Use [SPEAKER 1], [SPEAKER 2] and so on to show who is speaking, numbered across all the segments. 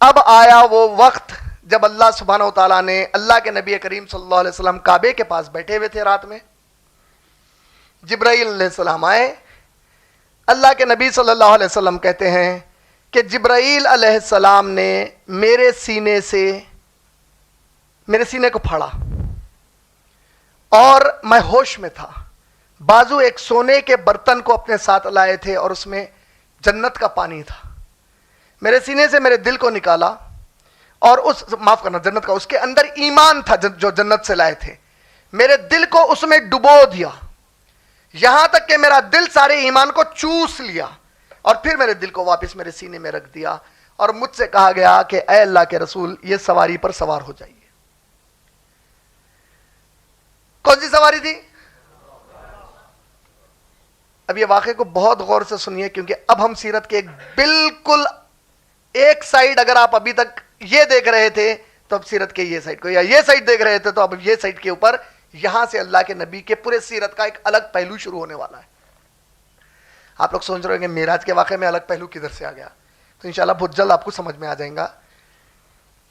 [SPEAKER 1] اب آیا وہ وقت جب اللہ سبحانہ و تعالیٰ نے اللہ کے نبی کریم صلی اللہ علیہ وسلم کعبے کے پاس بیٹھے ہوئے تھے رات میں. جبرائیل علیہ السلام آئے. اللہ کے نبی صلی اللہ علیہ وسلم کہتے ہیں کہ جبرائیل علیہ السلام نے میرے سینے کو پھاڑا اور میں ہوش میں تھا. بازو ایک سونے کے برتن کو اپنے ساتھ لائے تھے اور اس میں جنت کا پانی تھا. میرے سینے سے میرے دل کو نکالا اور جنت کا، اس کے اندر ایمان تھا جو جنت سے لائے تھے. میرے دل کو اس میں ڈبو دیا یہاں تک کہ میرا دل سارے ایمان کو چوس لیا اور پھر میرے دل کو واپس میرے سینے میں رکھ دیا اور مجھ سے کہا گیا کہ اے اللہ کے رسول یہ سواری پر سوار ہو جائیے. کون سی سواری تھی؟ اب یہ واقعے کو بہت غور سے سنیے کیونکہ اب ہم سیرت کے بالکل ایک سائیڈ اگر آپ ابھی تک یہ دیکھ رہے تھے تو اب سیرت کے یہ سائیڈ کو، یا یہ سائیڈ دیکھ رہے تھے تو اب یہ سائیڈ کے اوپر یہاں سے اللہ کے نبی کے پورے سیرت کا ایک الگ پہلو شروع ہونے والا ہے. آپ لوگ سوچ رہے ہیں کہ معراج کے واقعے میں الگ پہلو کدھر سے آ گیا، تو انشاءاللہ بہت جلد آپ کو سمجھ میں آ جائیں گا.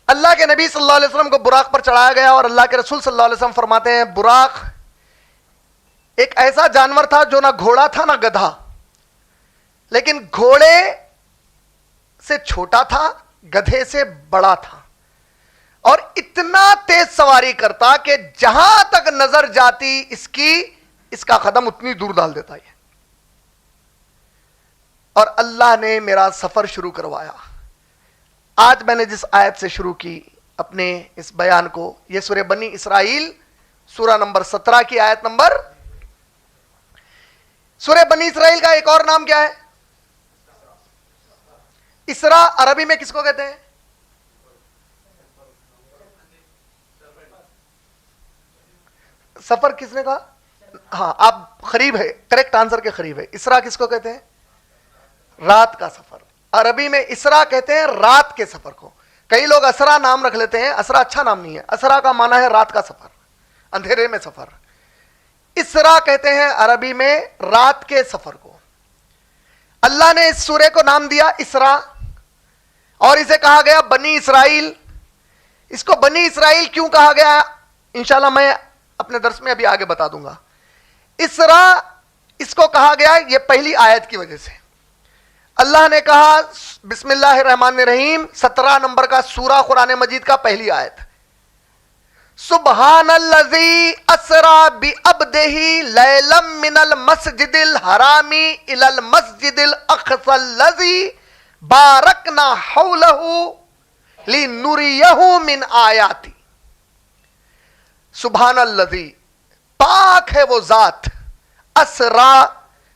[SPEAKER 1] اللہ کے نبی صلی اللہ علیہ وسلم کو براق پر چڑھایا گیا اور اللہ کے رسول صلی اللہ علیہ وسلم فرماتے ہیں براق ایک ایسا جانور تھا جو نہ گھوڑا تھا نہ گدھا، لیکن گھوڑے سے چھوٹا تھا، گدھے سے بڑا تھا اور اتنا تیز سواری کرتا کہ جہاں تک نظر جاتی اس کا قدم اتنی دور ڈال دیتا ہے. اور اللہ نے میرا سفر شروع کروایا. آج میں نے جس آیت سے شروع کی اپنے اس بیان کو، یہ سورہ بنی اسرائیل سورہ نمبر 17 کی آیت نمبر. سورہ بنی اسرائیل کا ایک اور نام کیا ہے؟ اسرا. عربی میں کس کو کہتے ہیں؟ سفر کس نے کہا؟ ہاں آپ قریب ہے، کریکٹ آنسر کے قریب ہے. اسرا کس کو کہتے ہیں؟ رات کا سفر. عربی میں اسرا کہتے ہیں رات کے سفر کو. کئی لوگ اسرا نام رکھ لیتے ہیں، اسرا اچھا نام نہیں ہے. اسرا کا معنی ہے رات کا سفر، اندھیرے میں سفر. اسرا کہتے ہیں عربی میں رات کے سفر کو. اللہ نے اس سورے کو نام دیا اسرا اور اسے کہا گیا بنی اسرائیل. اس کو بنی اسرائیل کیوں کہا گیا انشاءاللہ میں اپنے درس میں ابھی آگے بتا دوں گا. اسرا اس کو کہا گیا یہ پہلی آیت کی وجہ سے. اللہ نے کہا بسم اللہ الرحمن الرحیم، 17 نمبر کا سورہ قرآن مجید کا پہلی آیت، سبحان الذی اسرا بعبدہ لیلا من المسجد الحرام الی المسجد الاقصی الذی بارکنا حولہ لنریہ من آیاتی. سبحان الذی، پاک ہے وہ ذات، اسرا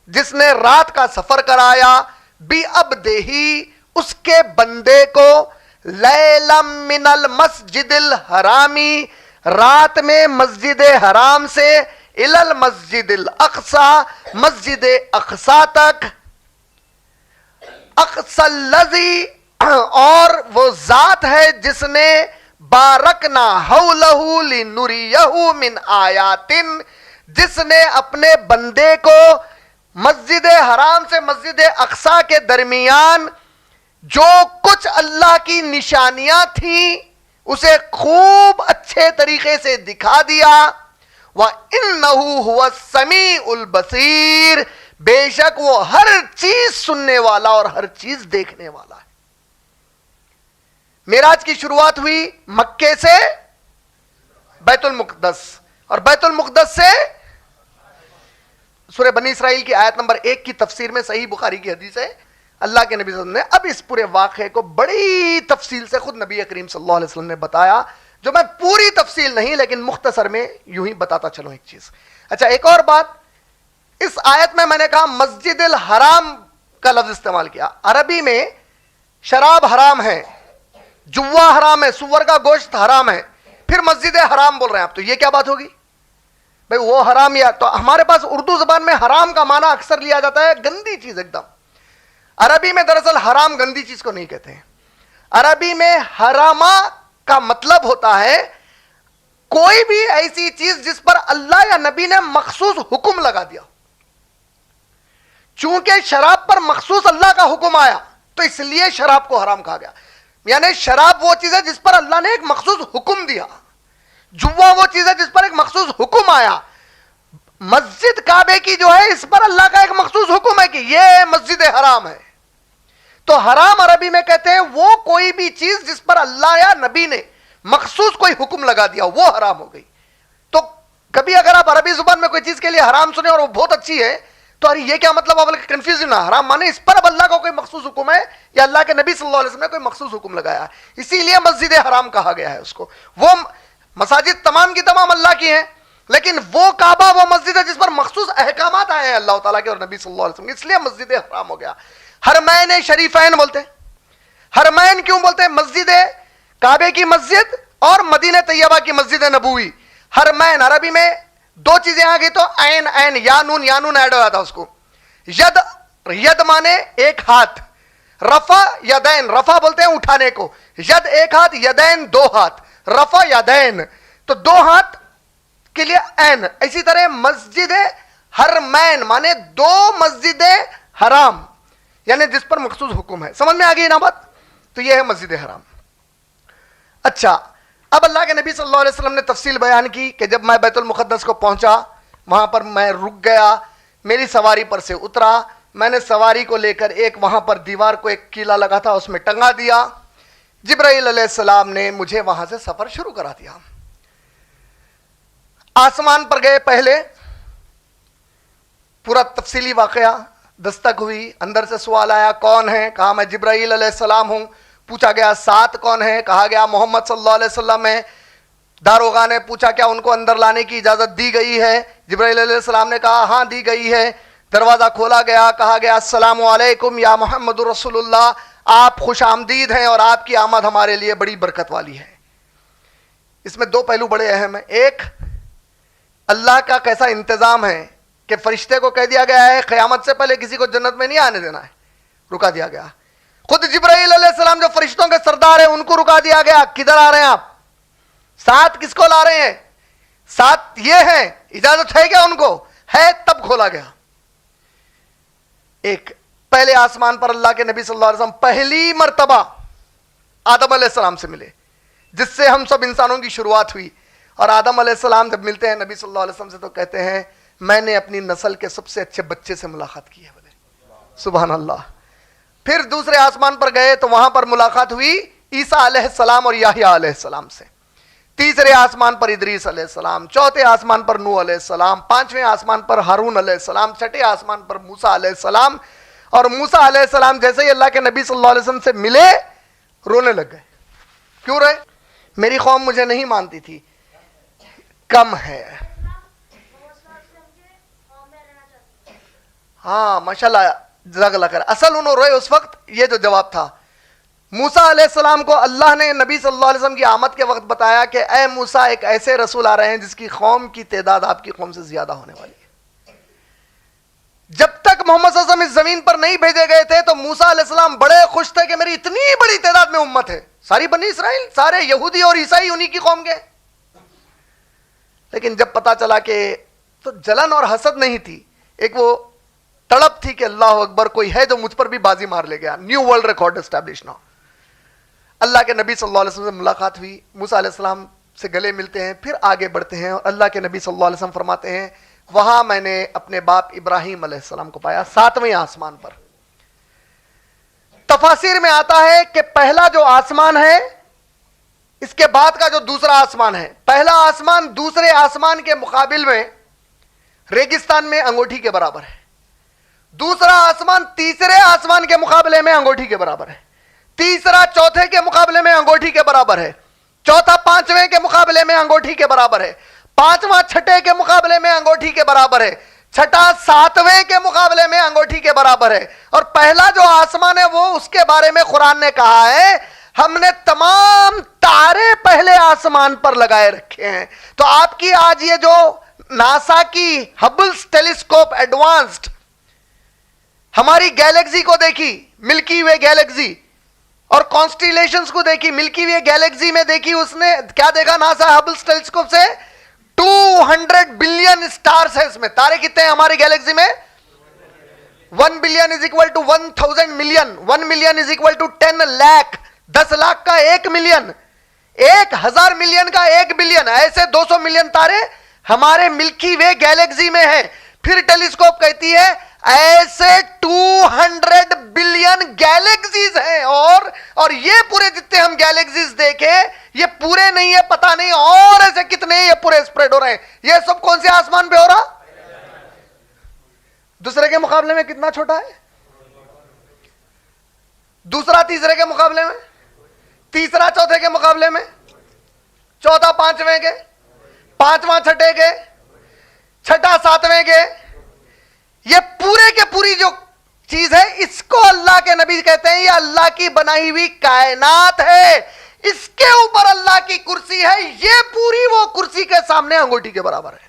[SPEAKER 1] جس نے رات کا سفر کرایا، بعبدہ اس کے بندے کو، لیلا من المسجد الحرامی رات میں مسجد حرام سے، الی المسجد الاقصی مسجد اقصی تک، اقصی الذی اور وہ ذات ہے جس نے بارکنا حولہ لنریہ من آیات، جس نے اپنے بندے کو مسجد حرام سے مسجد اقصی کے درمیان جو کچھ اللہ کی نشانیاں تھیں اسے خوب اچھے طریقے سے دکھا دیا. وَإِنَّهُ هُوَ السَّمِيعُ الْبَصِيرُ، بے شک وہ ہر چیز سننے والا اور ہر چیز دیکھنے والا ہے. معراج کی شروعات ہوئی مکے سے بیت المقدس اور بیت المقدس سے سورہ بنی اسرائیل کی آیت نمبر 1 کی تفسیر میں صحیح بخاری کی حدیث ہے. اللہ کے نبی صلی اللہ علیہ وسلم نے اب اس پورے واقعے کو بڑی تفصیل سے خود نبی کریم صلی اللہ علیہ وسلم نے بتایا، جو میں پوری تفصیل نہیں لیکن مختصر میں یوں ہی بتاتا چلوں ایک چیز. اچھا ایک اور بات، اس آیت میں نے کہا مسجد الحرام کا لفظ استعمال کیا. عربی میں شراب حرام ہے، جوا حرام ہے، سور کا گوشت حرام ہے، پھر مسجد حرام بول رہے ہیں آپ، تو یہ کیا بات ہوگی بھئی؟ وہ حرام یا تو ہمارے پاس اردو زبان میں حرام کا معنی اکثر لیا جاتا ہے گندی چیز ایک دم. عربی میں دراصل حرام گندی چیز کو نہیں کہتے ہیں. عربی میں حرامہ کا مطلب ہوتا ہے کوئی بھی ایسی چیز جس پر اللہ یا نبی نے مخصوص حکم لگا دیا. چونکہ شراب پر مخصوص اللہ کا حکم آیا تو اس لیے شراب کو حرام کہا گیا. یعنی شراب وہ چیز ہے جس پر اللہ نے ایک مخصوص حکم دیا, جوا وہ چیز ہے جس پر ایک مخصوص حکم آیا. مسجد کعبے کی جو ہے اس پر اللہ کا ایک مخصوص حکم ہے کہ یہ مسجد حرام ہے. تو حرام عربی میں کہتے ہیں وہ کوئی بھی چیز جس پر اللہ یا نبی نے مخصوص کوئی حکم لگا دیا وہ حرام ہو گئی. تو کبھی اگر آپ عربی زبان میں کوئی چیز کے لیے حرام سنیں اور وہ بہت اچھی ہے تو ارے یہ کیا مطلب, آپ کنفیوز نہ, حرام مانے اس پر اب اللہ کا کوئی مخصوص حکم ہے یا اللہ کے نبی صلی اللہ علیہ وسلم نے کوئی مخصوص حکم لگایا, اسی لیے مسجد حرام کہا گیا ہے اس کو. وہ مساجد تمام کی تمام اللہ کی ہیں, لیکن وہ کعبہ وہ مسجد ہے جس پر مخصوص احکامات آئے ہیں اللہ تعالیٰ کے اور نبی صلی اللہ علیہ وسلم, اس لیے مسجد حرام ہو گیا. حرمین شریفین بولتے ہیں. حرمین کیوں بولتے ہیں؟ مسجد کعبے کی مسجد اور مدینہ طیبہ کی مسجد نبوی. حرمین عربی میں دو چیزیں آ گئی تو عین عین یا نون ایڈ ہو جاتا اس کو. ید, ید مانے ایک ہاتھ, رفع یدین, رفع بولتے ہیں اٹھانے کو, ید ایک ہاتھ, یدین دو ہاتھ, رفع یدین تو دو ہاتھ کے لیے عین. اسی طرح مسجد حرمین مانے دو مسجدیں حرام, یعنی جس پر مخصوص حکم ہے. سمجھ میں آ گئی نا بات؟ تو یہ ہے مسجد حرام. اچھا, اب اللہ کے نبی صلی اللہ علیہ وسلم نے تفصیل بیان کی کہ جب میں بیت المقدس کو پہنچا وہاں پر میں رک گیا, میری سواری پر سے اترا, میں نے سواری کو لے کر ایک وہاں پر دیوار کو ایک کیلا لگا تھا اس میں ٹنگا دیا. جبرائیل علیہ السلام نے مجھے وہاں سے سفر شروع کرا دیا. آسمان پر گئے, پہلے پورا تفصیلی واقعہ, دستک ہوئی, اندر سے سوال آیا کون ہے, کہا میں جبرائیل علیہ السلام ہوں. پوچھا گیا ساتھ کون ہے, کہا گیا محمد صلی اللہ علیہ وسلم ہے. داروغہ نے پوچھا کیا ان کو اندر لانے کی اجازت دی گئی ہے؟ جبرائیل علیہ السلام نے کہا ہاں دی گئی ہے. دروازہ کھولا گیا, کہا گیا السلام علیکم یا محمد رسول اللہ, آپ خوش آمدید ہیں اور آپ کی آمد ہمارے لیے بڑی برکت والی ہے. اس میں دو پہلو بڑے اہم ہیں. ایک, اللہ کا کیسا انتظام ہے کہ فرشتے کو کہہ دیا گیا ہے قیامت سے پہلے کسی کو جنت میں نہیں آنے دینا ہے, رکا دیا گیا. خود جبرائیل علیہ السلام جو فرشتوں کے سردار ہیں ان کو رکا دیا گیا, کدھر آ رہے ہیں آپ, ساتھ کس کو لا رہے ہیں, ساتھ یہ ہیں, اجازت ہے کیا ان کو, ہے, تب کھولا گیا. ایک پہلے آسمان پر اللہ کے نبی صلی اللہ علیہ وسلم پہلی مرتبہ آدم علیہ السلام سے ملے, جس سے ہم سب انسانوں کی شروعات ہوئی. اور آدم علیہ السلام جب ملتے ہیں نبی صلی اللہ علیہ وسلم سے تو کہتے ہیں میں نے اپنی نسل کے سب سے اچھے بچے سے ملاقات کی ہے. بولے سبحان اللہ. پھر دوسرے آسمان پر گئے تو وہاں پر ملاقات ہوئی عیسیٰ علیہ السلام اور یحییٰ علیہ السلام سے. تیسرے آسمان پر ادریس علیہ السلام, چوتھے آسمان پر نوح علیہ السلام, پانچویں آسمان پر ہارون علیہ السلام, چھٹے آسمان پر موسیٰ علیہ السلام. اور موسیٰ علیہ السلام جیسے ہی اللہ کے نبی صلی اللہ علیہ وسلم سے ملے رونے لگ گئے. کیوں رہے؟ میری قوم مجھے نہیں مانتی تھی, کم ہے. ہاں ماشاءاللہ, جزاک اللہ خیر. اصل انہوں روئے اس وقت, یہ جو جواب تھا. موسیٰ علیہ السلام کو اللہ نے نبی صلی اللہ علیہ وسلم کی آمد کے وقت بتایا کہ اے موسیٰ ایک ایسے رسول آ رہے ہیں جس کی قوم کی تعداد آپ کی قوم سے زیادہ ہونے والی ہے. جب تک محمد صلی اللہ علیہ وسلم اس زمین پر نہیں بھیجے گئے تھے تو موسیٰ علیہ السلام بڑے خوش تھے کہ میری اتنی بڑی تعداد میں امت ہے, ساری بنی اسرائیل, سارے یہودی اور عیسائی انہی کی قوم کے. لیکن جب پتا چلا کہ تو جلن اور حسد نہیں تھی, ایک وہ تڑپ تھی کہ اللہ اکبر کوئی ہے جو مجھ پر بھی بازی مار لے گیا. New world record establish now. اللہ کے نبی صلی اللہ علیہ وسلم سے ملاقات ہوئی, موسیٰ علیہ السلام سے گلے ملتے ہیں, پھر آگے بڑھتے ہیں اور اللہ کے نبی صلی اللہ علیہ وسلم فرماتے ہیں وہاں میں نے اپنے باپ ابراہیم علیہ السلام کو پایا, ساتویں آسمان پر. تفاسیر میں آتا ہے کہ پہلا جو آسمان ہے اس کے بعد کا جو دوسرا آسمان ہے, پہلا آسمان دوسرے آسمان کے مقابل میں ریگستان میں انگوٹھی کے برابر ہے, دوسرا آسمان تیسرے آسمان کے مقابلے میں انگوٹھی کے برابر ہے, تیسرا چوتھے کے مقابلے میں انگوٹھی کے برابر ہے, چوتھا پانچویں کے مقابلے میں انگوٹھی کے برابر ہے, پانچواں چھٹے کے مقابلے میں انگوٹھی کے برابر ہے, چھٹا ساتویں کے مقابلے میں انگوٹھی کے برابر ہے. اور پہلا جو آسمان ہے وہ اس کے بارے میں قرآن نے کہا ہے ہم نے تمام تارے پہلے آسمان پر لگائے رکھے ہیں. تو آپ کی آج یہ جو ناسا کی ہبلز ٹیلیسکوپ ایڈوانسڈ ہماری گیلیکسی کو دیکھی, ملکی وے گیلیکسی, اور کانسٹیلیشنز کو دیکھی, ملکی وے گیلیکسی میں دیکھی, اس نے کیا دیکھا ناسا ہبلز ٹیلیسکوپ سے 200 بلین سٹارز ہے اس میں. تارے کتنے ہیں ہماری گیلیکسی میں؟ 1 billion is equal to 1000 million, 1 million is equal to 10 lakh, 10 lakh 1 million, 1000 million کا 1 بلین, ایسے 200 ملین تارے ہمارے ملکی وے گیلیکسی میں ہیں. پھر ٹیلیسکوپ کہتی ہے ایسے 200 بلین گیلیکسیز ہیں, اور یہ پورے جتنے ہم گیلیکسیز دیکھے یہ پورے نہیں ہے, پتہ نہیں اور ایسے کتنے یہ پورے اسپریڈ ہو رہے ہیں. یہ سب کون سے آسمان پہ ہو رہا؟ دوسرے کے مقابلے میں کتنا چھوٹا ہے؟ دوسرا تیسرے کے مقابلے میں, تیسرا چوتھے کے مقابلے میں, چوتھا پانچویں کے, پانچواں چھٹے کے, چھٹا ساتویں کے. یہ پورے کے پوری جو چیز ہے اس کو اللہ کے نبی کہتے ہیں یہ اللہ کی بنائی ہوئی کائنات ہے, اس کے اوپر اللہ کی کرسی ہے, یہ پوری وہ کرسی کے سامنے انگوٹھی کے برابر ہے,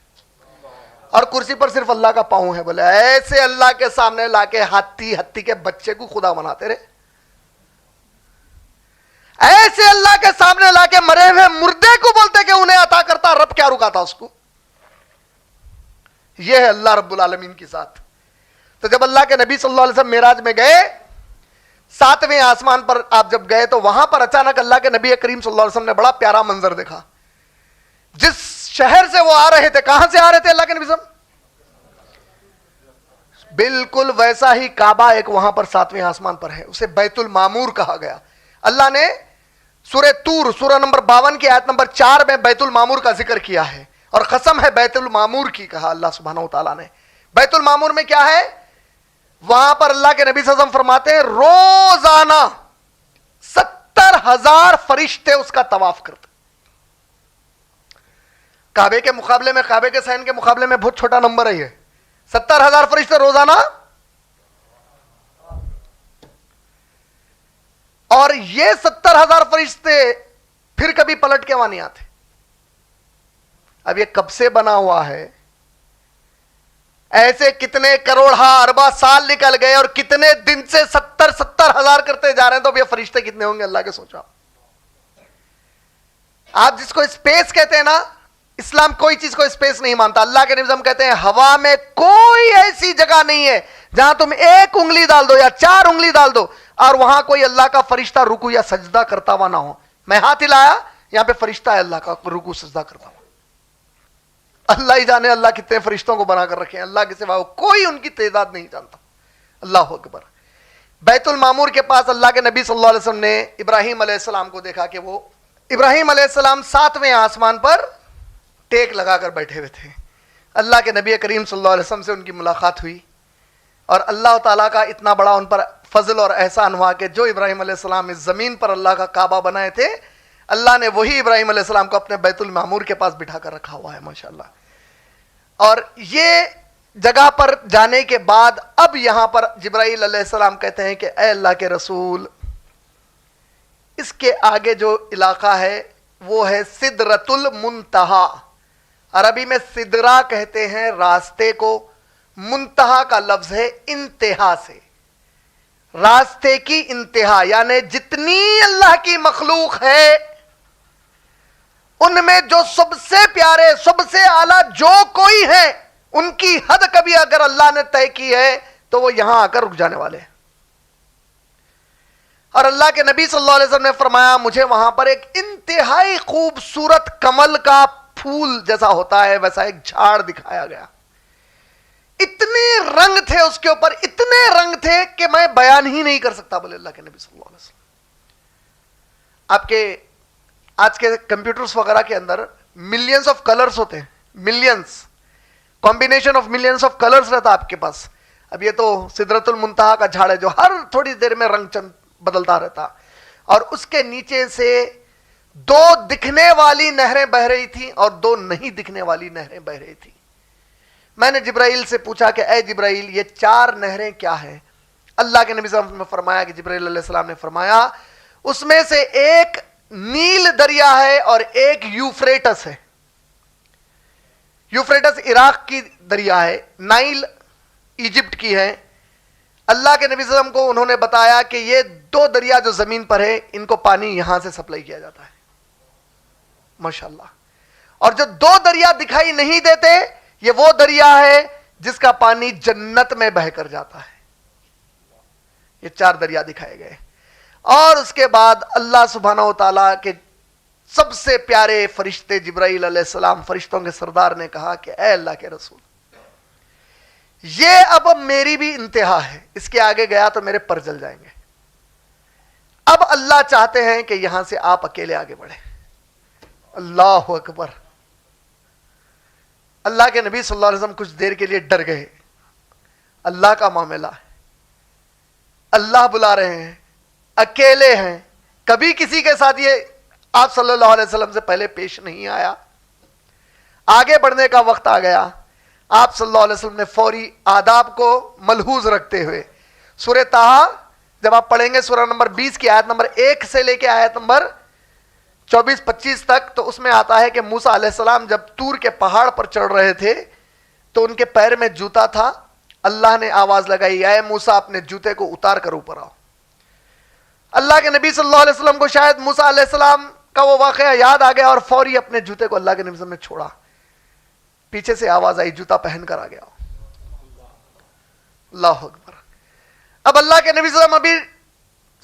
[SPEAKER 1] اور کرسی پر صرف اللہ کا پاؤں ہے. بولے ایسے اللہ کے سامنے لا کے ہاتھی کے بچے کو خدا بناتے رہے, ایسے اللہ کے سامنے لا کے مرے ہوئے مردے کو بولتے کہ انہیں عطا کرتا, رب کیا رکاتا اس کو. یہ ہے اللہ رب العالمین کی ذات. تو جب اللہ کے نبی صلی اللہ علیہ وسلم معراج میں گئے, 7ویں آسمان پر آپ جب گئے تو وہاں پر اچانک اللہ کے نبی کریم صلی اللہ علیہ وسلم نے بڑا پیارا منظر دیکھا. جس شہر سے وہ آ رہے تھے, کہاں سے آ رہے تھے اللہ کے نبی صلی اللہ علیہ وسلم؟ بالکل ویسا ہی کعبہ ایک وہاں پر 7ویں آسمان پر ہے, اسے بیت المعمور کہا گیا. اللہ نے سورہ طور سورہ نمبر 52 کی آیت نمبر 4 میں بیت المعمور کا ذکر کیا ہے, اور قسم ہے بیت المعمور کی, کہا اللہ سبحانہ و تعالیٰ نے. بیت المعمور میں کیا ہے؟ وہاں پر اللہ کے نبی صلی اللہ علیہ وسلم فرماتے ہیں روزانہ 70,000 فرشتے اس کا طواف کرتے. کعبے کے مقابلے میں, کعبے کے سائن کے مقابلے میں بہت چھوٹا نمبر ہے یہ. 70,000 فرشتے روزانہ, اور یہ 70,000 فرشتے پھر کبھی پلٹ کے وہاں نہیں آتے. اب یہ کب سے بنا ہوا ہے؟ ایسے کتنے کروڑا اربا سال نکل گئے اور کتنے دن سے 70,000 کرتے جا رہے ہیں, تو اب یہ فرشتے کتنے ہوں گے اللہ کے سوچا. آپ جس کو اسپیس کہتے ہیں نا, اسلام کوئی چیز کو اسپیس نہیں مانتا. اللہ کے نظام کہتے ہیں ہوا میں کوئی ایسی جگہ نہیں ہے جہاں تم 1 انگلی ڈال دو یا 4 انگلی ڈال دو اور وہاں کوئی اللہ کا فرشتہ رکو یا سجدہ کرتا ہوا نہ ہو. میں ہاتھ ہلایا, یہاں پہ فرشتہ ہے اللہ کا رکو سجدہ کرتا ہوا. اللہ ہی جانے اللہ کتنے فرشتوں کو بنا کر رکھے ہیں, اللہ کے سوا کوئی ان کی تعداد نہیں جانتا. اللہ اکبر. بیت المعمور کے پاس اللہ کے نبی صلی اللہ علیہ وسلم نے ابراہیم علیہ السلام کو دیکھا کہ وہ ابراہیم علیہ السلام 7ویں آسمان پر ٹیک لگا کر بیٹھے ہوئے تھے. اللہ کے نبی کریم صلی اللہ علیہ وسلم سے ان کی ملاقات ہوئی, اور اللہ تعالیٰ کا اتنا بڑا ان پر فضل اور احسان ہوا کہ جو ابراہیم علیہ السلام اس زمین پر اللہ کا کعبہ بنائے تھے, اللہ نے وہی ابراہیم علیہ السلام کو اپنے بیت المعمور کے پاس بٹھا کر رکھا ہوا ہے ماشاءاللہ. اور یہ جگہ پر جانے کے بعد اب یہاں پر جبرائیل علیہ السلام کہتے ہیں کہ اے اللہ کے رسول, اس کے آگے جو علاقہ ہے وہ ہے سدرۃ المنتہا. عربی میں سدرہ کہتے ہیں راستے کو, منتہا کا لفظ ہے انتہا سے, راستے کی انتہا, یعنی جتنی اللہ کی مخلوق ہے ان میں جو سب سے پیارے سب سے اعلیٰ جو کوئی ہے ان کی حد کبھی اگر اللہ نے طے کی ہے تو وہ یہاں آ کر رک جانے والے ہیں. اور اللہ کے نبی صلی اللہ علیہ وسلم نے فرمایا مجھے وہاں پر ایک انتہائی خوبصورت کمل کا پھول جیسا ہوتا ہے ویسا ایک جھاڑ دکھایا گیا. اتنے رنگ تھے اس کے اوپر, اتنے رنگ تھے کہ میں بیان ہی نہیں کر سکتا. بولے اللہ کے نبی صلی اللہ علیہ وسلم. آپ کے آج کے کمپیوٹرز وغیرہ کے اندر ملینز آف کلرز ہوتے ہیں, millions, combination of millions of colours رہتا آپ کے پاس. اب یہ تو سدرۃ المنتہا کا جھاڑ ہے جو ہر تھوڑی دیر میں رنگ چند بدلتا رہتا, اور اس کے نیچے سے 2 دکھنے والی نہریں بہ رہی تھیں اور 2 نہیں دکھنے والی نہریں بہ رہی تھیں. میں نے جبرائیل سے پوچھا کہ اے جبرائیل یہ 4 نہریں کیا ہیں؟ اللہ کے نبی صلی اللہ علیہ وسلم نے فرمایا کہ جبرائیل علیہ السلام نے فرمایا اس میں سے ایک نیل دریا ہے اور ایک یوفریٹس ہے. یوفریٹس عراق کی دریا ہے, نائل ایجپٹ کی ہے. اللہ کے نبی صلی اللہ علیہ وسلم کو انہوں نے بتایا کہ یہ 2 دریا جو زمین پر ہے ان کو پانی یہاں سے سپلائی کیا جاتا ہے ماشاءاللہ. اور جو 2 دریا دکھائی نہیں دیتے یہ وہ دریا ہے جس کا پانی جنت میں بہ کر جاتا ہے. یہ 4 دریا دکھائے گئے. اور اس کے بعد اللہ سبحانہ و تعالیٰ کے سب سے پیارے فرشتے جبرائیل علیہ السلام، فرشتوں کے سردار نے کہا کہ اے اللہ کے رسول، یہ اب میری بھی انتہا ہے، اس کے آگے گیا تو میرے پر جل جائیں گے، اب اللہ چاہتے ہیں کہ یہاں سے آپ اکیلے آگے بڑھیں۔ اللہ اکبر۔ اللہ کے نبی صلی اللہ علیہ وسلم کچھ دیر کے لیے ڈر گئے، اللہ کا معاملہ ہے، اللہ بلا رہے ہیں، اکیلے ہیں، کبھی کسی کے ساتھ یہ آپ صلی اللہ علیہ وسلم سے پہلے پیش نہیں آیا۔ آگے بڑھنے کا وقت آ گیا، آپ صلی اللہ علیہ وسلم نے فوری آداب کو ملحوظ رکھتے ہوئے سورہ طٰہٰ جب آپ پڑھیں گے سورہ نمبر 20 کی آیت نمبر 1 سے لے کے آیت نمبر 24-25 تک، تو اس میں آتا ہے کہ موسیٰ علیہ السلام جب طور کے پہاڑ پر چڑھ رہے تھے تو ان کے پیر میں جوتا تھا، اللہ نے آواز لگائی، اے موسیٰ اپنے جوتے کو اتار کر اوپر آؤ۔ اللہ کے نبی صلی اللہ علیہ وسلم کو شاید موسیٰ علیہ السلام کا وہ واقعہ یاد آ گیا اور فوری اپنے جوتے کو اللہ کے نبی صلی اللہ علیہ وسلم نے چھوڑا، پیچھے سے آواز آئی جوتا پہن کر آ گیا۔ اللہ اکبر۔ اب اللہ کے نبی صلی اللہ علیہ وسلم ابھی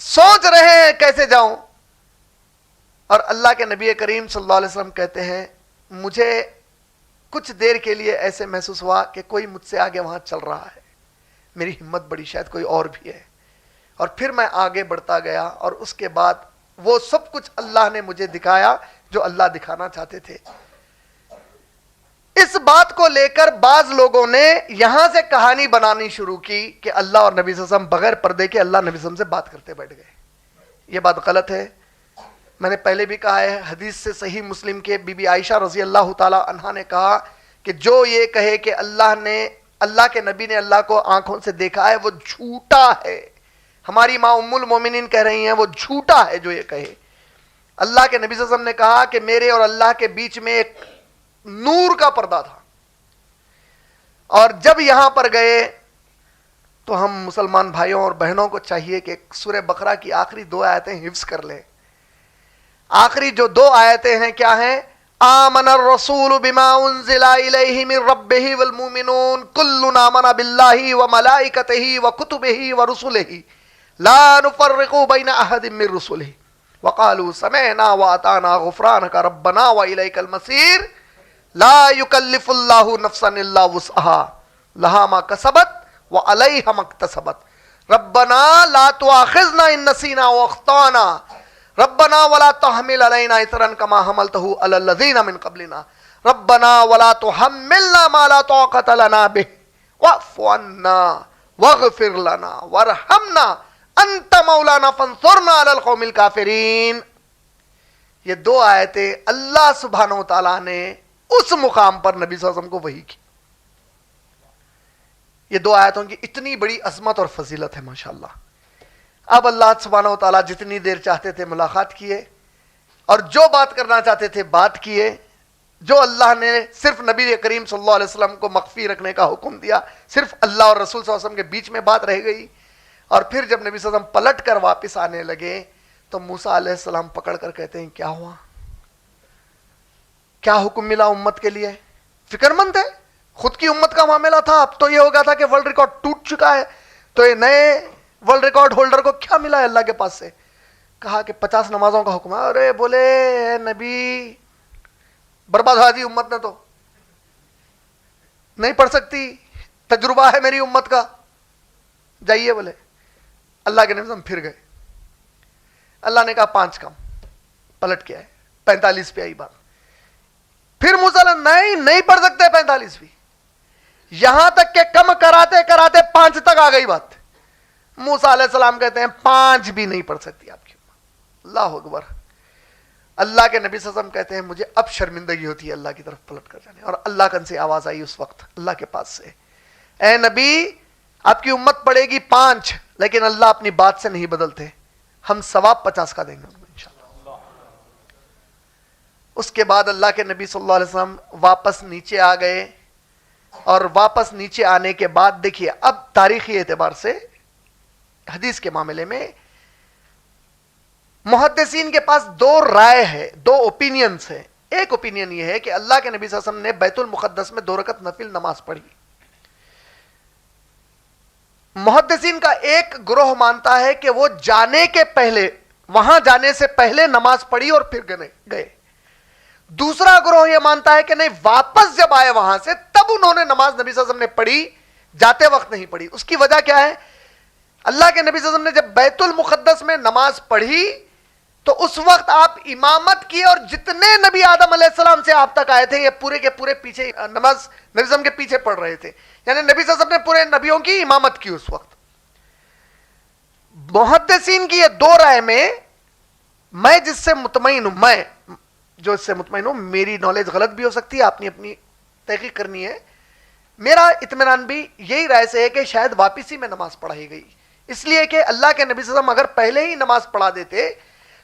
[SPEAKER 1] سوچ رہے ہیں کیسے جاؤں، اور اللہ کے نبی کریم صلی اللہ علیہ وسلم کہتے ہیں مجھے کچھ دیر کے لیے ایسے محسوس ہوا کہ کوئی مجھ سے آگے وہاں چل رہا ہے، میری ہمت بڑی، شاید کوئی اور بھی ہے، اور پھر میں آگے بڑھتا گیا، اور اس کے بعد وہ سب کچھ اللہ نے مجھے دکھایا جو اللہ دکھانا چاہتے تھے۔ اس بات کو لے کر بعض لوگوں نے یہاں سے کہانی بنانی شروع کی کہ اللہ اور نبی صلی اللہ علیہ وسلم بغیر پردے کے اللہ نبی صلی اللہ علیہ وسلم سے بات کرتے بیٹھ گئے۔ یہ بات غلط ہے، میں نے پہلے بھی کہا ہے، حدیث سے صحیح مسلم کے بی بی عائشہ رضی اللہ تعالی عنہا نے کہا کہ جو یہ کہے کہ اللہ کے نبی نے اللہ کو آنکھوں سے دیکھا ہے وہ جھوٹا ہے۔ ہماری ماں ام المومنین کہہ رہی ہیں وہ جھوٹا ہے جو یہ کہے۔ اللہ کے نبی صلی اللہ علیہ وسلم نے کہا کہ میرے اور اللہ کے بیچ میں ایک نور کا پردہ تھا، اور جب یہاں پر گئے تو ہم مسلمان بھائیوں اور بہنوں کو چاہیے کہ سورہ بقرہ کی آخری 2 آیتیں حفظ کر لیں۔ آخری جو 2 آیتیں ہیں کیا ہیں؟ آمن الرسول بما انزل الیہ من ربہ والمؤمنون کل آمن باللہ وملائکتہ وکتبہ ورسلہ لا نفرق بین احد من رسلہ وقالوا سمعنا واطعنا غفرانک ربنا والیک المصیر لا یکلف اللہ نفسا الا وسعها لها ما کسبت وعلیہا ما اکتسبت ربنا لا تؤاخذنا ان نسینا واخطانا ربنا ولا تحمل علينا اصرا كما حملته على الذين من قبلنا ربنا ولا تحملنا ما لا طاقة لنا به واعف عنا واغفر لنا وارحمنا انت مولانا فانصرنا على القوم الكافرين۔ یہ 2 آیتیں اللہ سبحانہ و تعالیٰ نے اس مقام پر نبی صلی اللہ علیہ وسلم کو وحی کی۔ یہ 2 آیتوں کی اتنی بڑی عظمت اور فضیلت ہے ماشاءاللہ۔ اب اللہ سبحانہ و تعالیٰ جتنی دیر چاہتے تھے ملاقات کیے، اور جو بات کرنا چاہتے تھے بات کیے، جو اللہ نے صرف نبی کریم صلی اللہ علیہ وسلم کو مخفی رکھنے کا حکم دیا صرف اللہ اور رسول صلی اللہ علیہ وسلم کے بیچ میں بات رہ گئی۔ اور پھر جب نبی صلی اللہ علیہ وسلم پلٹ کر واپس آنے لگے تو موسیٰ علیہ السلام پکڑ کر کہتے ہیں کیا ہوا، کیا حکم ملا امت کے لیے؟ فکر مند ہے، خود کی امت کا معاملہ تھا، اب تو یہ ہو گیا تھا کہ ورلڈ ریکارڈ ٹوٹ چکا ہے، تو یہ نئے ورلڈ ریکارڈ ہولڈر کو کیا ملا ہے اللہ کے پاس سے؟ کہا کہ 50 نمازوں کا حکم ہے۔ ارے بولے اے نبی، برباد ہو دی امت نے، تو نہیں پڑھ سکتی، تجربہ ہے میری امت کا، جائیے بولے۔ اللہ کے نبی پھر گئے، اللہ نے کہا 5 کم، پلٹ کے آئے، 45 پہ آئی بات۔ پھر موسیٰ نہیں پڑھ سکتے 45 بھی، یہاں تک کہ کم کراتے کراتے 5 تک آ گئی بات۔ موسیٰ علیہ السلام کہتے ہیں 5 بھی نہیں پڑھ سکتی آپ کی امت۔ اللہ اکبر۔ اللہ کے نبی صلی اللہ علیہ وسلم کہتے ہیں مجھے اب شرمندگی ہوتی ہے اللہ کی طرف پلٹ کر جانے، اور اللہ کن سے آواز آئی اس وقت اللہ کے پاس سے، اے نبی آپ کی امت پڑھے گی 5، لیکن اللہ اپنی بات سے نہیں بدلتے، ہم ثواب 50 کا دیں گے انشاءاللہ۔ اس کے بعد اللہ کے نبی صلی اللہ علیہ وسلم واپس نیچے آ گئے، اور واپس نیچے آنے کے بعد دیکھیے اب تاریخی اعتبار سے حدیث کے معاملے میں محدثین کے پاس 2 رائے ہے، 2 اوپینینز ہیں۔ ایک اوپینین یہ ہے کہ اللہ کے نبی صلی اللہ علیہ وسلم نے بیت المقدس میں 2 رکعت نفل نماز پڑھی، محدثین کا ایک گروہ مانتا ہے کہ وہ جانے کے پہلے، وہاں جانے سے پہلے نماز پڑھی اور پھر گئے. دوسرا گروہ یہ مانتا ہے کہ نہیں، واپس جب آئے وہاں سے تب انہوں نے نماز نبی صلی اللہ علیہ وسلم نے پڑھی، جاتے وقت نہیں پڑھی. اس کی وجہ کیا ہے؟ اللہ کے نبی صلی اللہ علیہ وسلم نے جب بیت المقدس میں نماز پڑھی تو اس وقت آپ امامت کی، اور جتنے نبی آدم علیہ السلام سے آپ تک آئے تھے یہ پورے کے پورے پیچھے نماز نبی صلی اللہ علیہ وسلم کے پیچھے پڑھ رہے تھے. یعنی نبی صلی اللہ علیہ وسلم نے پورے نبیوں کی امامت کی اس وقت. محدثین کی یہ دو رائے میں جس سے مطمئن ہوں، میں جو اس سے مطمئن ہوں، میری نالج غلط بھی ہو سکتی ہے، آپ نے اپنی تحقیق کرنی ہے، میرا اطمینان بھی یہی رائے سے ہے کہ شاید واپسی میں نماز پڑھائی گئی. اس لیے کہ اللہ کے نبی صلی اللہ علیہ وسلم اگر پہلے ہی نماز پڑھا دیتے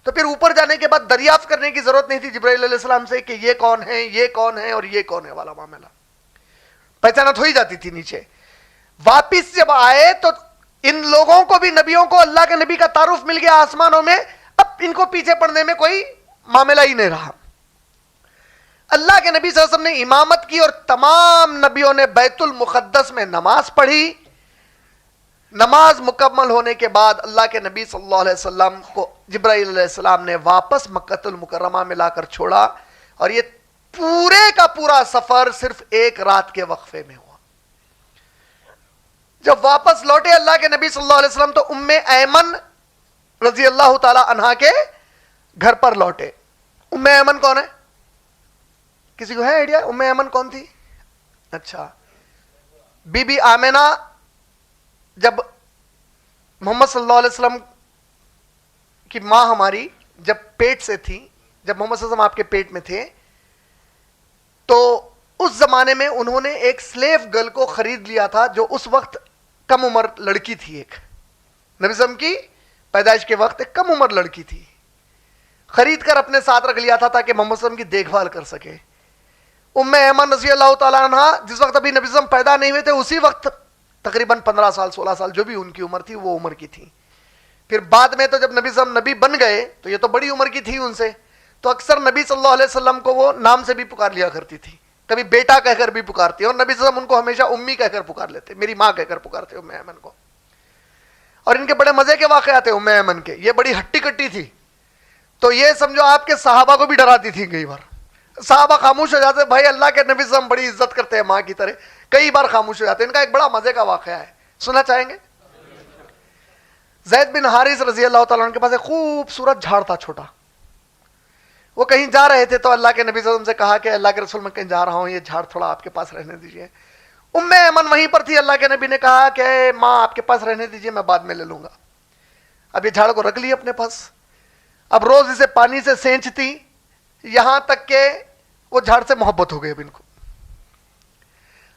[SPEAKER 1] تو پھر اوپر جانے کے بعد دریافت کرنے کی ضرورت نہیں تھی جبرائیل علیہ السلام سے کہ یہ کون ہے، یہ کون ہے اور یہ کون ہے والا معاملہ، پہچانت ہو ہی جاتی تھی نیچے. واپس جب آئے تو ان لوگوں کو بھی، نبیوں کو اللہ کے نبی کا تعارف مل گیا آسمانوں میں، اب ان کو پیچھے پڑنے میں کوئی معاملہ ہی نہیں رہا. اللہ کے نبی صلی اللہ علیہ وسلم نے امامت کی اور تمام نبیوں نے بیت المقدس میں نماز پڑھی. نماز مکمل ہونے کے بعد اللہ کے نبی صلی اللہ علیہ وسلم کو جبرائیل علیہ السلام نے واپس مکۃ المکرمہ میں لا کر چھوڑا، اور یہ پورے کا پورا سفر صرف ایک رات کے وقفے میں ہوا. جب واپس لوٹے اللہ کے نبی صلی اللہ علیہ وسلم تو ام ایمن رضی اللہ تعالی عنہا کے گھر پر لوٹے. ام ایمن کون ہے؟ کسی کو ہے آئیڈیا ام ایمن کون تھی؟ اچھا، بی بی آمنہ جب محمد صلی اللہ علیہ وسلم کی ماں ہماری جب پیٹ سے تھی، جب محمد صلی اللہ علیہ وسلم آپ کے پیٹ میں تھے، تو اس زمانے میں انہوں نے ایک سلیو گرل کو خرید لیا تھا جو اس وقت کم عمر لڑکی تھی. ایک نبی صلی اللہ علیہ وسلم کی پیدائش کے وقت ایک کم عمر لڑکی تھی، خرید کر اپنے ساتھ رکھ لیا تھا تاکہ محمد صلی اللہ علیہ وسلم کی دیکھ بھال کر سکے. ام ایمن رضی اللہ تعالیٰ عنہ جس وقت ابھی نبی صلی اللہ علیہ وسلم پیدا نہیں ہوئے تھے، اسی وقت تقریباً 15 سال 16 سال جو بھی ان کی عمر تھی وہ عمر کی تھی. پھر بعد میں تو جب نبی صلی اللہ علیہ وسلم نبی بن گئے تو یہ تو بڑی عمر کی تھی ان سے، تو اکثر نبی صلی اللہ علیہ وسلم کو وہ نام سے بھی پکار لیا کرتی تھی، کبھی بیٹا کہہ کر بھی پکارتی، اور نبی صلی اللہ علیہ وسلم ان کو ہمیشہ امی کہہ کر پکار لیتے، میری ماں کہہ کر پکارتے ام ایمن کو. اور ان کے بڑے مزے کے واقعات ہیں ام ایمن کے، یہ بڑی ہٹی کٹی تھی، تو یہ سمجھو آپ کے صحابہ کو بھی ڈراتی تھی. کئی بار صحابہ خاموش ہو جاتے، بھائی اللہ کے نبی صلی اللہ علیہ وسلم بڑی عزت کرتے ہیں ماں کی طرح، کئی بار خاموش ہو جاتے. ان کا ایک بڑا مزے کا واقعہ ہے، سننا چاہیں گے؟ زید بن حارث رضی اللہ تعالیٰ عنہ کے پاس ایک خوبصورت جھاڑ تھا چھوٹا. وہ کہیں جا رہے تھے تو اللہ کے نبی صلی اللہ علیہ وسلم سے کہا کہ اللہ کے رسول میں کہیں جا رہا ہوں، یہ جھاڑ تھوڑا آپ کے پاس رہنے دیجیے. ام ایمن وہیں پر تھی. اللہ کے نبی نے کہا کہ ماں آپ کے پاس رہنے دیجیے، میں بعد میں لے لوں گا. اب یہ جھاڑ کو رکھ لی اپنے پاس، اب روز اسے پانی سے سینچتی، یہاں تک کہ وہ جھاڑ سے محبت ہو گئی اب ان کو.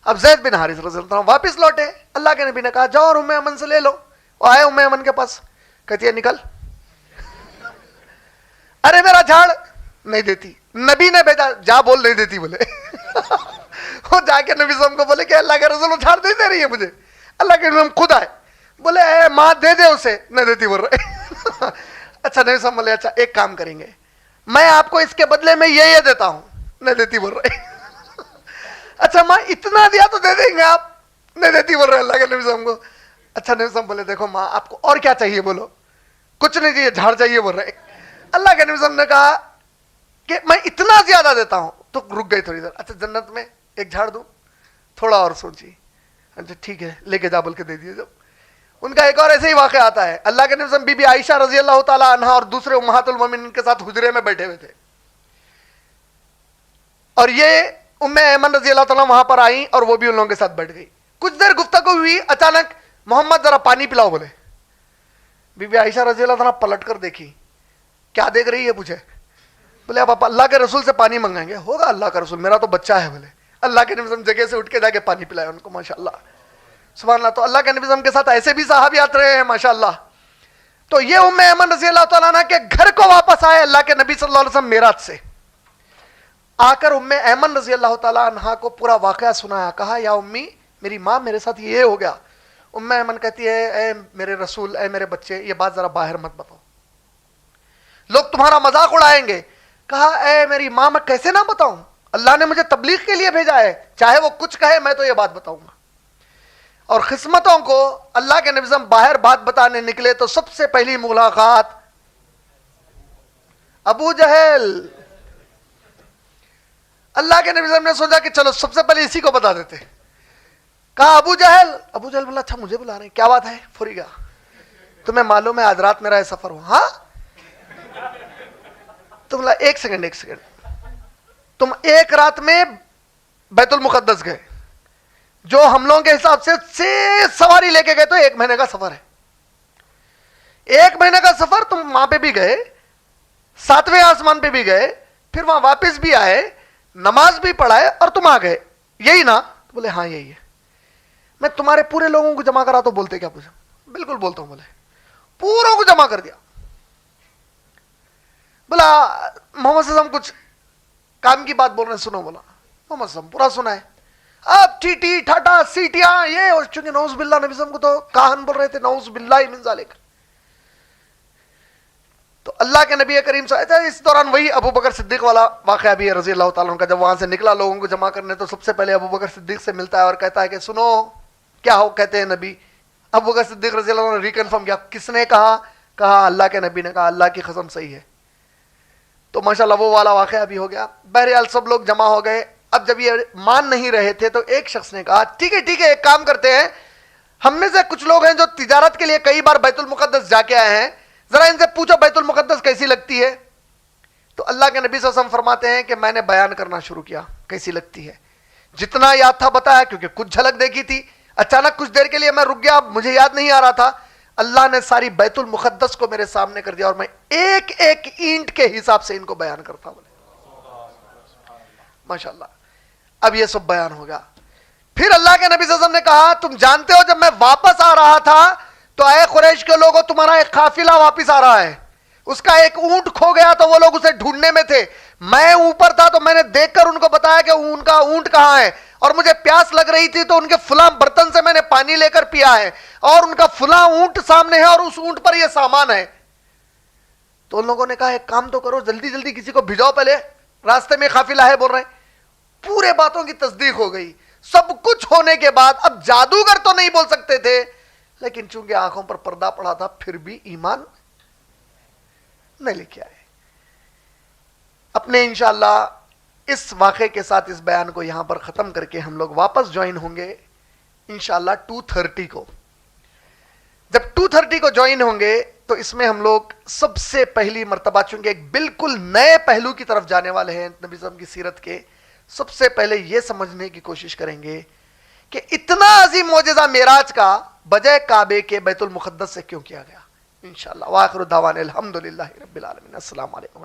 [SPEAKER 1] اب زید بن حارث رضی اللہ عنہ واپس لوٹے، اللہ کے نبی نے کہا جاؤ اور ام ایمن سے لے لو. وہ آئے ام ایمن کے پاس، کہتی ہے نکل. ارے میرا جھاڑ، نہیں دیتی. نبی نے بھیجا، جا بول نہیں دیتی. بولے وہ جا کے نبی صلی اللہ علیہ وسلم کو بولے کہ اللہ کے رسول جھاڑ نہیں دے رہی ہے مجھے. اللہ کے نبی خود آئے، بولے اے ماں دے دے اسے، نہیں دیتی بول رہے. اچھا نبی صلی اللہ علیہ وسلم بولے اچھا ایک کام کریں گے، میں آپ کو اس کے بدلے میں یہ دیتا ہوں، نہیں دیتی بول رہے. اچھا ماں اتنا دیا تو دے دیں گے آپ، نہیں دیتی بول رہے اللہ کے نبی صلی اللہ علیہ وسلم کو. اچھا نبی صلی اللہ علیہ وسلم بولے دیکھو ماں آپ کو اور کیا چاہیے بولو. کچھ نہیں چاہیے، جھاڑ چاہیے بول رہے. اللہ کے نبی صلی اللہ علیہ وسلم نے کہا کہ میں اتنا زیادہ دیتا ہوں، تو رک گئی تھوڑی دیر. اچھا جنت میں ایک جھاڑ دوں، تھوڑا اور سوچی. اچھا ٹھیک ہے لے کے جا بول کے دے دیے. جب ان کا ایک اور ایسے ہی واقعہ آتا ہے، اللہ کے نبی صلی اللہ علیہ وسلم بی بی عائشہ رضی اللہ تعالیٰ عنہا اور دوسرے امہات المومنین کے ساتھ حجرے میں بیٹھے ہوئے تھے، اور یہ ام ایمن رضی اللہ تعالیٰ وہاں پر آئیں اور وہ بھی ان لوگوں کے ساتھ بیٹھ گئی. کچھ دیر گفتگو ہوئی، اچانک محمد ذرا پانی پلاؤ بولے. بی بی عائشہ رضی اللہ تعالیٰ پلٹ کر دیکھی، کیا دیکھ رہی ہے پوچھے. بولے اب اللہ کے رسول سے پانی منگائیں گے. ہوگا اللہ کا رسول، میرا تو بچہ ہے. بولے اللہ کے نبی صلی اللہ علیہ وسلم جگہ سے اٹھ کے جا کے پانی پلایا ان کو. ماشاءاللہ سبحان اللہ. تو اللہ کے نبی صلی اللہ علیہ وسلم کے ساتھ ایسے بھی صحابیات رہے ہیں ماشاءاللہ. تو یہ ام ایمن رضی اللہ تعالیٰ عنہ کے گھر کو واپس آئے اللہ کے نبی صلی اللہ علیہ وسلم معراج سے. آ کر ام ایمن رضی اللہ تعالیٰ عنہ کو پورا واقعہ سنایا. کہا یا امی میری ماں میرے ساتھ یہ ہو گیا. ام ایمن کہتی ہے اے میرے رسول، اے میرے بچے، یہ بات ذرا باہر مت بتاؤ، لوگ تمہارا مذاق اڑائیں گے. کہا اے میری ماں میں کیسے نہ بتاؤں، اللہ نے مجھے تبلیغ کے لیے بھیجا ہے، چاہے وہ کچھ کہے میں تو یہ بات بتاؤں گا. اور قسمتوں کو اللہ کے نبی صلی اللہ علیہ وسلم باہر بات بتانے نکلے تو سب سے پہلی ملاقات ابو جہل. اللہ کے نبی صلی اللہ علیہ وسلم نے سوچا کہ چلو سب سے پہلے اسی کو بتا دیتے. کہا ابو جہل. ابو جہل بولا اچھا مجھے بلا رہے ہیں, کیا بات ہے؟ فوری گا تمہیں معلوم ہے آج رات میرا یہ سفر ہوا. ہاں تو بولا ایک سیکنڈ, تم ایک رات میں بیت المقدس گئے, جو ہم لوگوں کے حساب سے سواری لے کے گئے تو 1 مہینے کا سفر ہے. 1 مہینے کا سفر, تم وہاں پہ بھی گئے, 7ویں آسمان پہ بھی گئے, پھر وہاں واپس بھی آئے, نماز بھی پڑھائے اور تم آ گئے, یہی نا؟ بولے ہاں یہی ہے. میں تمہارے پورے لوگوں کو جمع کرا تو بولتے کیا؟ پوچھا. بالکل بولتا ہوں. بولے پوروں کو جمع کر دیا. بولا محمد صلی اللہ علیہ وسلم کچھ کام کی بات بول رہے ہیں, سنو. بولا محمد صلی اللہ علیہ وسلم پورا سنا ہے. اب ٹیٹی ٹھاٹا سیٹیاں یہ, اور چونکہ نعوذ باللہ نبی صلی اللہ علیہ وسلم کو تو کاہن بول رہے تھے, نعوذ باللہ من ذالک. تو اللہ کے نبی کریم صلی اللہ علیہ وسلم, اس دوران وہی ابو بکر صدیق والا واقعہ بھی ہے رضی اللہ تعالیٰ عنہ کا. جب وہاں سے نکلا لوگوں کو جمع کرنے تو سب سے پہلے ابو بکر صدیق سے ملتا ہے اور کہتا ہے کہ سنو کیا ہو. کہتے ہیں نبی. ابو بکر صدیق رضی اللہ عنہ نے ریکنفرم کیا, کس نے کہا؟ کہا اللہ کے نبی نے کہا. اللہ کی قسم صحیح ہے. تو ماشاءاللہ وہ والا واقعہ بھی ہو گیا. بہرحال سب لوگ جمع ہو گئے. اب جب یہ مان نہیں رہے تھے تو ایک شخص نے کہا ٹھیک ہے ایک کام کرتے ہیں, ہم میں سے کچھ لوگ ہیں جو تجارت کے لیے کئی بار بیت المقدس جا کے آئے ہیں, ذرا ان سے پوچھو بیت المقدس کیسی لگتی ہے. تو اللہ کے نبی صلی اللہ علیہ وسلم فرماتے ہیں کہ میں نے بیان کرنا شروع کیا کیسی لگتی ہے. جتنا یاد تھا بتایا, کیونکہ کچھ جھلک دیکھی تھی. اچانک کچھ دیر کے لیے میں رک گیا, مجھے یاد نہیں آ رہا تھا. اللہ نے ساری بیت المقدس کو میرے سامنے کر دیا اور میں ایک ایک اینٹ کے حساب سے ان کو بیان کرتا. بولے ماشاءاللہ. اب یہ سب بیان ہوگا. پھر اللہ کے نبی صلی اللہ علیہ وسلم نے کہا تم جانتے ہو جب میں واپس آ رہا تھا تو اے قریش کے لوگوں تمہارا ایک قافلہ واپس آ رہا ہے, اس کا ایک اونٹ کھو گیا تو وہ لوگ اسے ڈھونڈنے میں تھے. میں اوپر تھا تو میں نے دیکھ کر ان کو بتایا کہ ان کا اونٹ کہاں ہے, اور مجھے پیاس لگ رہی تھی تو ان کے فلاں برتن سے میں نے پانی لے کر پیا ہے, اور ان کا فلاں اونٹ سامنے ہے اور اس اونٹ پر یہ سامان ہے. تو ان لوگوں نے کہا ایک کام تو کرو, جلدی جلدی کسی کو بھیجاؤ, پہلے راستے میں قافلہ ہے بول رہے ہیں. پورے باتوں کی تصدیق ہو گئی. سب کچھ ہونے کے بعد اب جادوگر تو نہیں بول سکتے تھے, لیکن چونکہ آنکھوں پر پردہ پڑا تھا پھر بھی ایمان نہیں لے کے آئے. اپنے انشاءاللہ اس واقعے کے ساتھ اس بیان کو یہاں پر ختم کر کے ہم لوگ واپس جوائن ہوں گے انشاءاللہ 2:30 کو. جب 2:30 کو جوائن ہوں گے تو اس میں ہم لوگ سب سے پہلی مرتبہ چونکہ ایک بالکل نئے پہلو کی طرف جانے والے ہیں نبی صلی اللہ علیہ وسلم کی سیرت کے, سب سے پہلے یہ سمجھنے کی کوشش کریں گے کہ اتنا عظیم معجزہ معراج کا بجائے کعبے کے بیت المقدس سے کیوں کیا گیا. انشاءاللہ. وآخر دعوانا الحمدللہ رب العالمین. السلام علیکم.